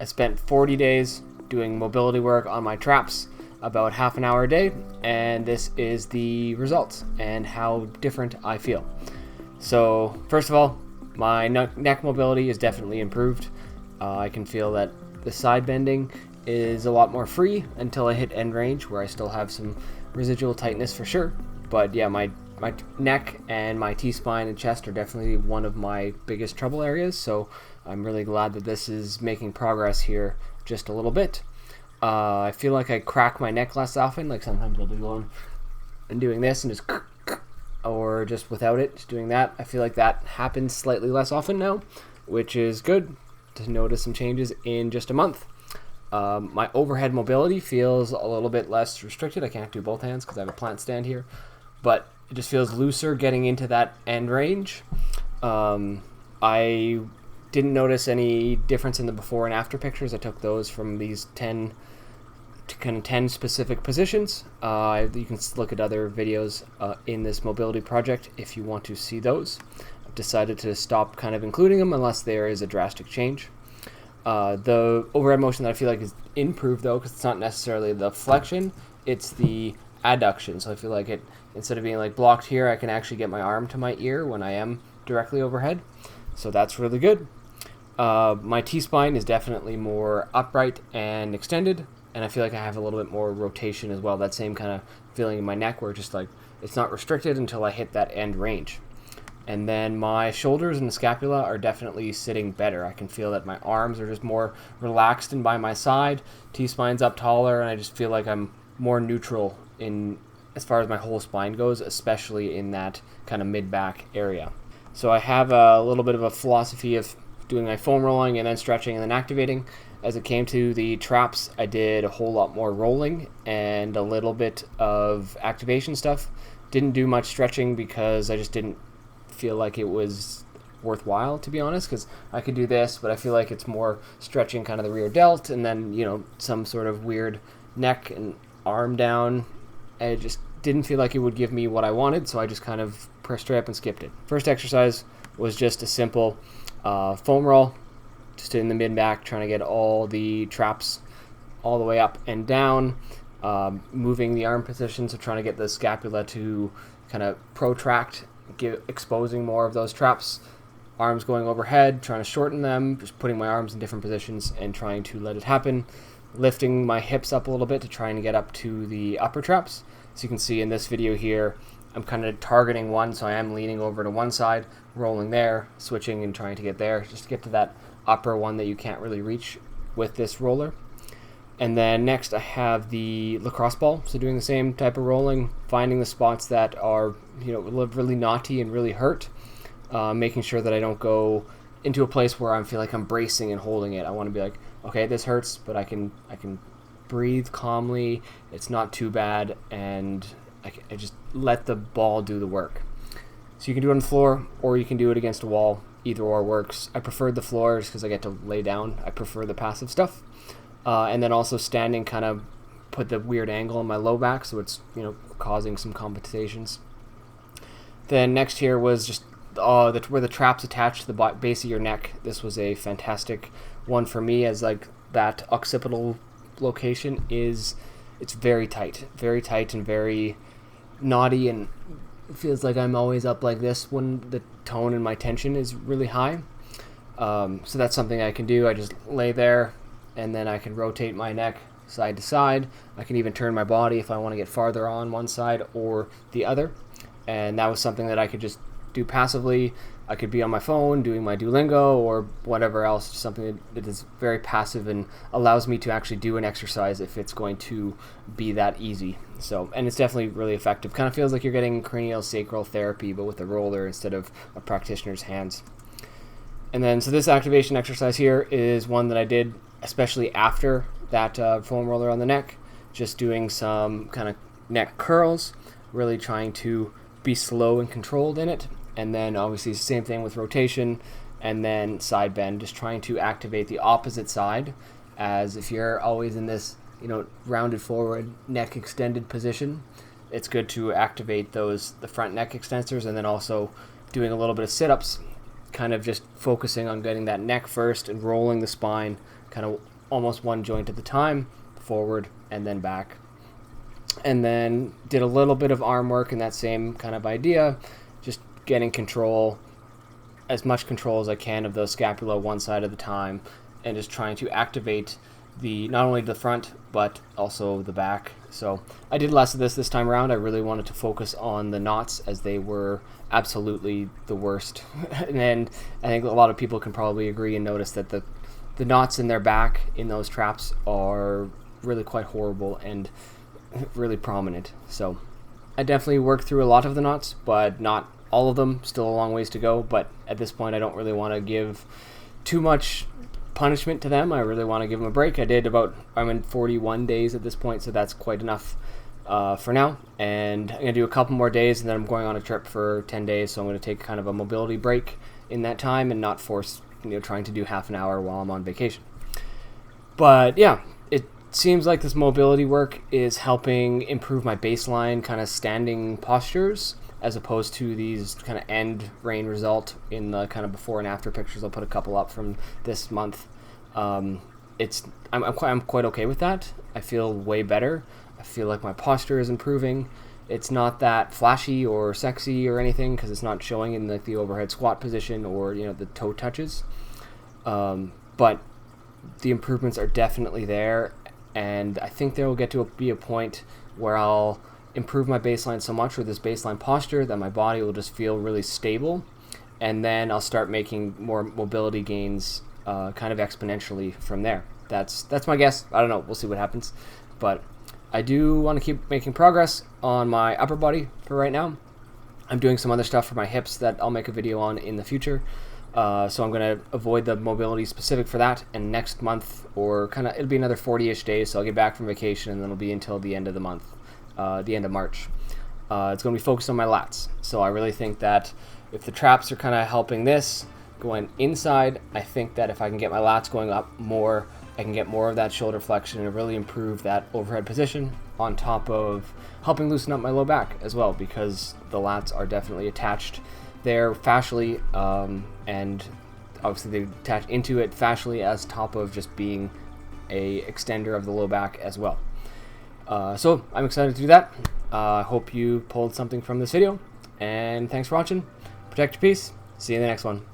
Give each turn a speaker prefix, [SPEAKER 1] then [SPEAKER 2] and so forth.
[SPEAKER 1] I spent 40 days doing mobility work on my traps, about half an hour a day, and this is the results and how different I feel. So first of all, my neck mobility is definitely improved. I can feel that the side bending is a lot more free until I hit end range, where I still have some residual tightness for sure. But yeah, my neck and my T-spine and chest are definitely one of my biggest trouble areas, so I'm really glad that this is making progress here just a little bit. I feel like I crack my neck less often. Like sometimes I'll be going and doing this and just or just without it, just doing that. I feel like that happens slightly less often now, which is good to notice some changes in just a month. My overhead mobility feels a little bit less restricted. I can't do both hands because I have a plant stand here, but it just feels looser getting into that end range. I didn't notice any difference in the before and after pictures. I took those from these 10 specific positions. You can look at other videos in this mobility project if you want to see those. I've decided to stop kind of including them unless there is a drastic change. The overhead motion that I feel like is improved though, because it's not necessarily the flexion, it's the adduction. So I feel like it, instead of being like blocked here, I can actually get my arm to my ear when I am directly overhead. So that's really good. My T-spine is definitely more upright and extended, and I feel like I have a little bit more rotation as well. That same kind of feeling in my neck where just like it's not restricted until I hit that end range. And then my shoulders and the scapula are definitely sitting better. I can feel that my arms are just more relaxed and by my side. T-spine's up taller, and I just feel like I'm more neutral in as far as my whole spine goes, especially in that kind of mid-back area. So I have a little bit of a philosophy of doing my foam rolling and then stretching and then activating. As it came to the traps, I did a whole lot more rolling and a little bit of activation stuff. Didn't do much stretching because I just didn't feel like it was worthwhile, to be honest, because I could do this, but I feel like it's more stretching kind of the rear delt and then, you know, some sort of weird neck and arm down. And it just didn't feel like it would give me what I wanted, so I just kind of pressed straight up and skipped it. First exercise was just a simple foam roll, just in the mid-back, trying to get all the traps all the way up and down, moving the arm position, so trying to get the scapula to kind of protract, exposing more of those traps, arms going overhead, trying to shorten them, just putting my arms in different positions and trying to let it happen, lifting my hips up a little bit to try and get up to the upper traps. So you can see in this video here, I'm kind of targeting one, so I am leaning over to one side, rolling there, switching and trying to get there, just to get to that upper one that you can't really reach with this roller. And then next I have the lacrosse ball, so doing the same type of rolling, finding the spots that are, you know, really knotty and really hurt, making sure that I don't go into a place where I feel like I'm bracing and holding it. I want to be like, okay, this hurts, but I can breathe calmly, it's not too bad, and I just let the ball do the work. So you can do it on the floor, or you can do it against a wall. Either or works. I preferred the floor just because I get to lay down. I prefer the passive stuff. And then also standing kind of put the weird angle on my low back, so it's, you know, causing some compensations. Then next here was just where the traps attach to the base of your neck. This was a fantastic one for me, as like that occipital location it's very tight and very knotty, and it feels like I'm always up like this when the tone and my tension is really high. So that's something I can do. I just lay there, and then I can rotate my neck side to side. I can even turn my body if I want to get farther on one side or the other. And that was something that I could just do passively. I could be on my phone doing my Duolingo or whatever else, something that is very passive and allows me to actually do an exercise if it's going to be that easy. So, and it's definitely really effective. Kind of feels like you're getting cranial sacral therapy, but with a roller instead of a practitioner's hands. And then, so this activation exercise here is one that I did especially after that foam roller on the neck, just doing some kind of neck curls, really trying to be slow and controlled in it. And then obviously the same thing with rotation, and then side bend, just trying to activate the opposite side, as if you're always in this, you know, rounded forward, neck extended position, it's good to activate the front neck extensors, and then also doing a little bit of sit-ups, kind of just focusing on getting that neck first and rolling the spine, kind of almost one joint at a time, forward and then back. And then did a little bit of arm work in that same kind of idea, just getting control, as much control as I can of the scapula one side at a time, and just trying to activate not only the front but also the back. So I did less of this time around. I really wanted to focus on the knots, as they were absolutely the worst. And I think a lot of people can probably agree and notice that the knots in their back in those traps are really quite horrible and really prominent. So I definitely worked through a lot of the knots, but not all of them. Still a long ways to go, but at this point I don't really want to give too much punishment to them. I really want to give them a break. I'm in 41 days at this point, so that's quite enough for now. And I'm going to do a couple more days, and then I'm going on a trip for 10 days, so I'm going to take kind of a mobility break in that time and not force, trying to do half an hour while I'm on vacation. But yeah, it seems like this mobility work is helping improve my baseline kind of standing postures, as opposed to these kind of end rain result in the kind of before and after pictures. I'll put a couple up from this month. I'm quite okay with that. I feel way better. I feel like my posture is improving. It's not that flashy or sexy or anything, because it's not showing in the overhead squat position or the toe touches. But the improvements are definitely there, and I think there will get to be a point where I'll improve my baseline so much, or this baseline posture, that my body will just feel really stable, and then I'll start making more mobility gains kind of exponentially from there. That's my guess. I don't know. We'll see what happens. But I do want to keep making progress on my upper body for right now. I'm doing some other stuff for my hips that I'll make a video on in the future. So I'm going to avoid the mobility specific for that, and next month, or it'll be another 40-ish days, so I'll get back from vacation, and then it'll be until the end of the month. The end of March. It's going to be focused on my lats. So I really think that if the traps are kind of helping this going inside, I think that if I can get my lats going up more, I can get more of that shoulder flexion and really improve that overhead position, on top of helping loosen up my low back as well, because the lats are definitely attached there fascially, and obviously they attach into it fascially, as top of just being a extender of the low back as well. So I'm excited to do that. I hope you pulled something from this video, and thanks for watching. Protect your peace. See you in the next one.